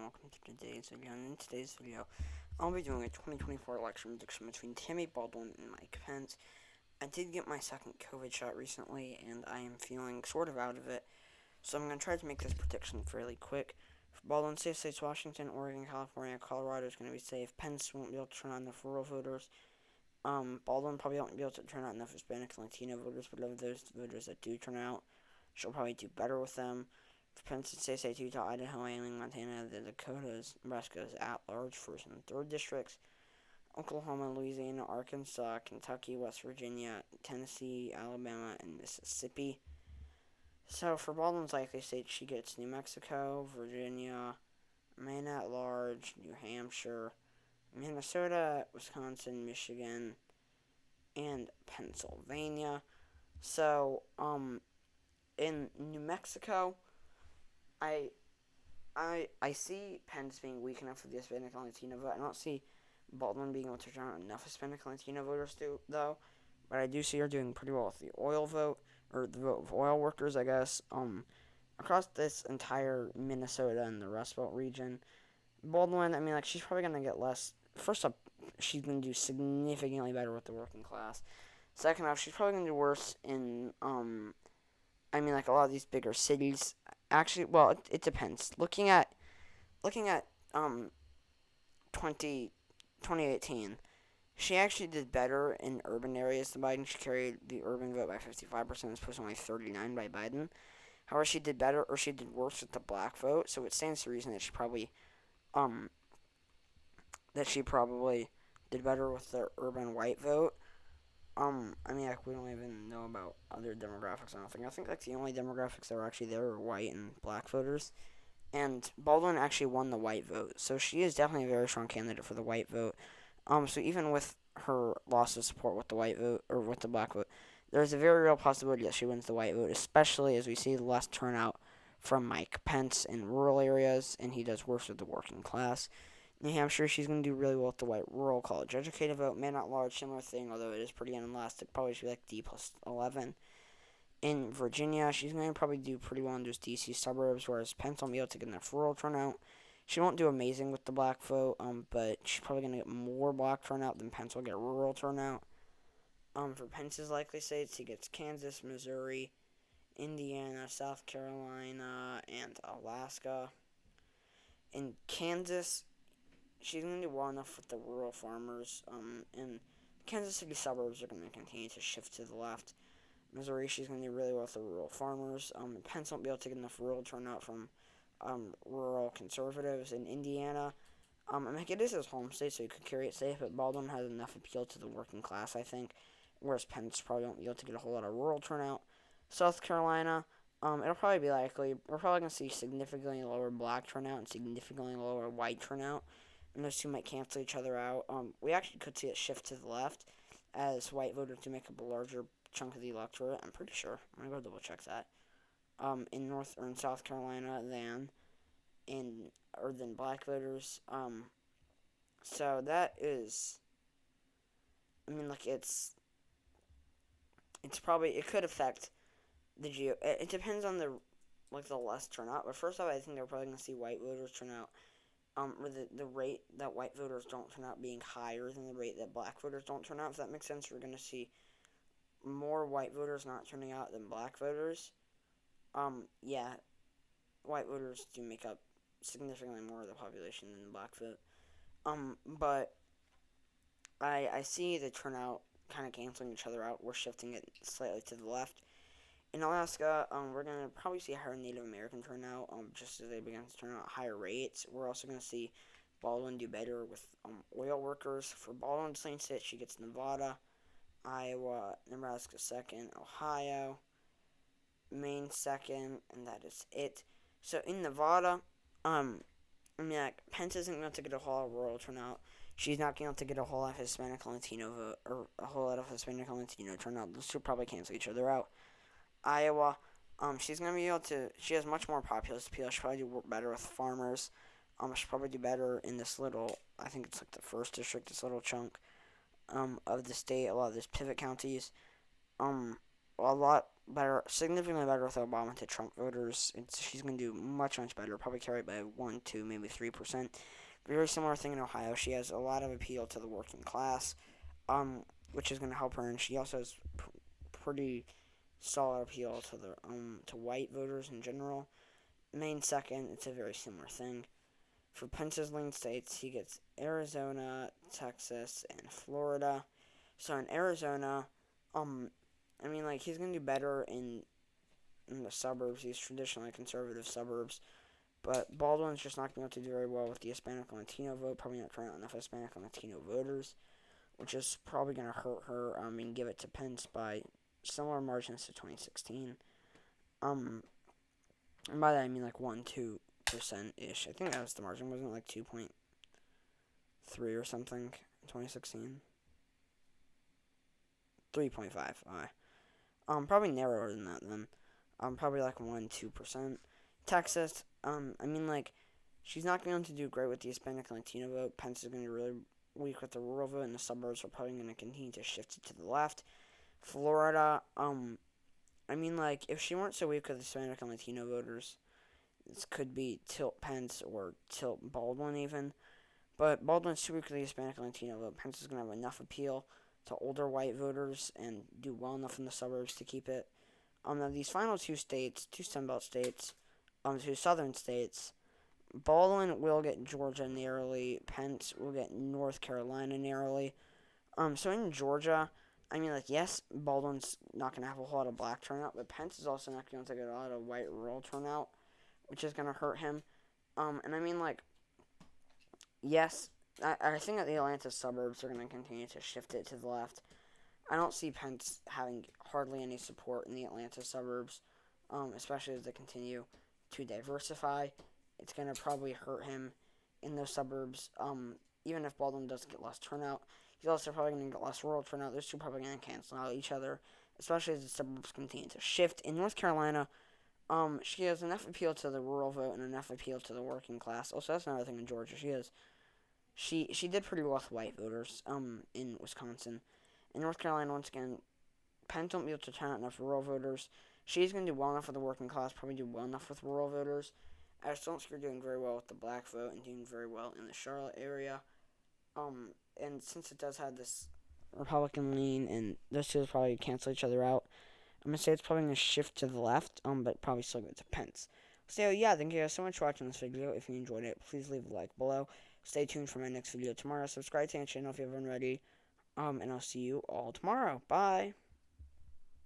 welcome to today's video. And in today's video, I'll be doing a 2024 election prediction between Tammy Baldwin and Mike Pence. I did get my second COVID shot recently, and I am feeling sort of out of it, so I'm going to try to make this prediction fairly quick. For Baldwin, safe states Washington, Oregon, California, Colorado is going to be safe. Pence won't be able to turn on enough rural voters. Baldwin probably won't be able to turn out enough Hispanic and Latino voters, but of those voters that do turn out, she'll probably do better with them. For Pence, it's safe Utah, Idaho, Wyoming, Montana, the Dakotas, Nebraska is at large, first and third districts. Oklahoma, Louisiana, Arkansas, Kentucky, West Virginia, Tennessee, Alabama, and Mississippi. So for Baldwin's likely states, she gets New Mexico, Virginia, Maine at large, New Hampshire, Minnesota, Wisconsin, Michigan, and Pennsylvania. So, in New Mexico, I I see Pence being weak enough for the Hispanic and Latino vote. I don't see Baldwin being able to turn out enough Hispanic and Latino voters though. But I do see her doing pretty well with the oil vote, or the vote of oil workers, I guess. Across this entire Minnesota and the Rust Belt region, Baldwin, I mean, like, she's probably gonna get less. First up, she's gonna do significantly better with the working class. Second off, she's probably gonna do worse in I mean, like, a lot of these bigger cities. Actually, well, it depends. Looking at 20, 2018, she actually did better in urban areas than Biden. She carried the urban vote by 55%, as opposed to only 39 by Biden. However, she did better, or she did worse with the black vote. So it stands to reason um that she probably did better with the urban white vote. I mean, like, we don't even know about other demographics. I don't think. I think, like, the only demographics that were actually there were white and black voters. And Baldwin actually won the white vote, so she is definitely a very strong candidate for the white vote. So even with her loss of support with the white vote or with the black vote, there's a very real possibility that she wins the white vote, especially as we see less turnout from Mike Pence in rural areas, and he does worse with the working class. New Hampshire, she's going to do really well with the white rural college educated vote. Man at large, similar thing, although it is pretty inelastic. Probably should be like D plus 11. In Virginia, she's going to probably do pretty well in those DC suburbs, whereas Pence won't be able to get enough rural turnout. She won't do amazing with the black vote, but she's probably going to get more black turnout than Pence will get rural turnout. For Pence's likely states, he gets Kansas, Missouri, Indiana, South Carolina, and Alaska. In Kansas, she's going to do well enough with the rural farmers, and Kansas City suburbs are going to continue to shift to the left. Missouri, she's going to do really well with the rural farmers. Pence won't be able to get enough rural turnout from rural conservatives. In Indiana, I mean, it is his home state, so he could carry it safe, but Baldwin has enough appeal to the working class, I think, whereas Pence probably won't be able to get a whole lot of rural turnout. South Carolina, it'll probably be likely. We're probably going to see significantly lower black turnout and significantly lower white turnout, and those two might cancel each other out. We actually could see it shift to the left as white voters do make up a larger chunk of the electorate. I'm pretty sure. I'm gonna go double check that. In North or in South Carolina than black voters. So that is. I mean, like, it's probably, it could affect the geo. It depends on the less turnout. But first off, I think they're probably gonna see white voters turn out. Or the rate that white voters don't turn out being higher than the rate that black voters don't turn out. If that makes sense, we're gonna see more white voters not turning out than black voters. Yeah, white voters do make up significantly more of the population than the black vote. But I see the turnout kind of canceling each other out. We're shifting it slightly to the left. In Alaska, we're going to probably see higher Native American turnout, just as they begin to turn out at higher rates. We're also going to see Baldwin do better with oil workers. For Baldwin's lane state, she gets Nevada, Iowa, Nebraska second, Ohio, Maine second, and that is it. So in Nevada, I mean, like, Pence isn't going to get a whole lot of rural turnout. She's not going to get a whole lot of Hispanic and Latino vote, or a whole lot of Hispanic and Latino turnout. Those two probably cancel each other out. Iowa, she's going to be able to, she has much more populist appeal. She'll probably do better with farmers. She'll probably do better in this little, I think it's like the first district, this little chunk, of the state, a lot of these pivot counties. a lot better, significantly better with Obama to Trump voters. She's going to do much, much better, probably carry by 1, 2, maybe 3%. Very similar thing in Ohio. She has a lot of appeal to the working class, um, which is going to help her, and she also has pretty solid appeal to the to white voters in general. Maine second, it's a very similar thing. For Pence's lean states, he gets Arizona, Texas, and Florida. So in Arizona, he's gonna do better in the suburbs. These traditionally conservative suburbs. But Baldwin's just not going to be able to do very well with the Hispanic and Latino vote. Probably not turning out enough Hispanic and Latino voters, which is probably going to hurt her. And give it to Pence by similar margins to 2016. And by that I mean like 1, 2% ish. I think that was the margin. Wasn't it like 2.3 or something in 2016? 3.5. Probably narrower than that then. Probably like 1, 2%. Texas, she's not going to do great with the Hispanic and Latino vote. Pence is going to be really weak with the rural vote, and the suburbs are probably going to continue to shift it to the left. Florida, if she weren't so weak with Hispanic and Latino voters, this could be tilt Pence or tilt Baldwin even. But Baldwin's too weak with the Hispanic and Latino vote. Pence is going to have enough appeal to older white voters and do well enough in the suburbs to keep it. Now these final two states, two Sunbelt states, two southern states, Baldwin will get Georgia narrowly. Pence will get North Carolina narrowly. So in Georgia, yes, Baldwin's not going to have a whole lot of black turnout, but Pence is also not going to get a lot of white rural turnout, which is going to hurt him. Yes, I think that the Atlanta suburbs are going to continue to shift it to the left. I don't see Pence having hardly any support in the Atlanta suburbs, especially as they continue to diversify. It's going to probably hurt him in those suburbs, even if Baldwin does get less turnout. He's also probably going to get less rural turnout. Those two are probably going to cancel out each other, especially as the suburbs continue to shift. In North Carolina, she has enough appeal to the rural vote and enough appeal to the working class. Also, that's another thing in Georgia. She did pretty well with white voters in Wisconsin. In North Carolina, once again, Pence won't be able to turn out enough rural voters. She's going to do well enough with the working class, probably do well enough with rural voters. I still don't see her doing very well with the black vote and doing very well in the Charlotte area. And since it does have this Republican lean, and those two will probably cancel each other out, I'm going to say it's probably going to shift to the left, but probably still go to Pence. So, yeah, thank you guys so much for watching this video. If you enjoyed it, please leave a like below. Stay tuned for my next video tomorrow. Subscribe to the channel if you haven't already. And I'll see you all tomorrow. Bye.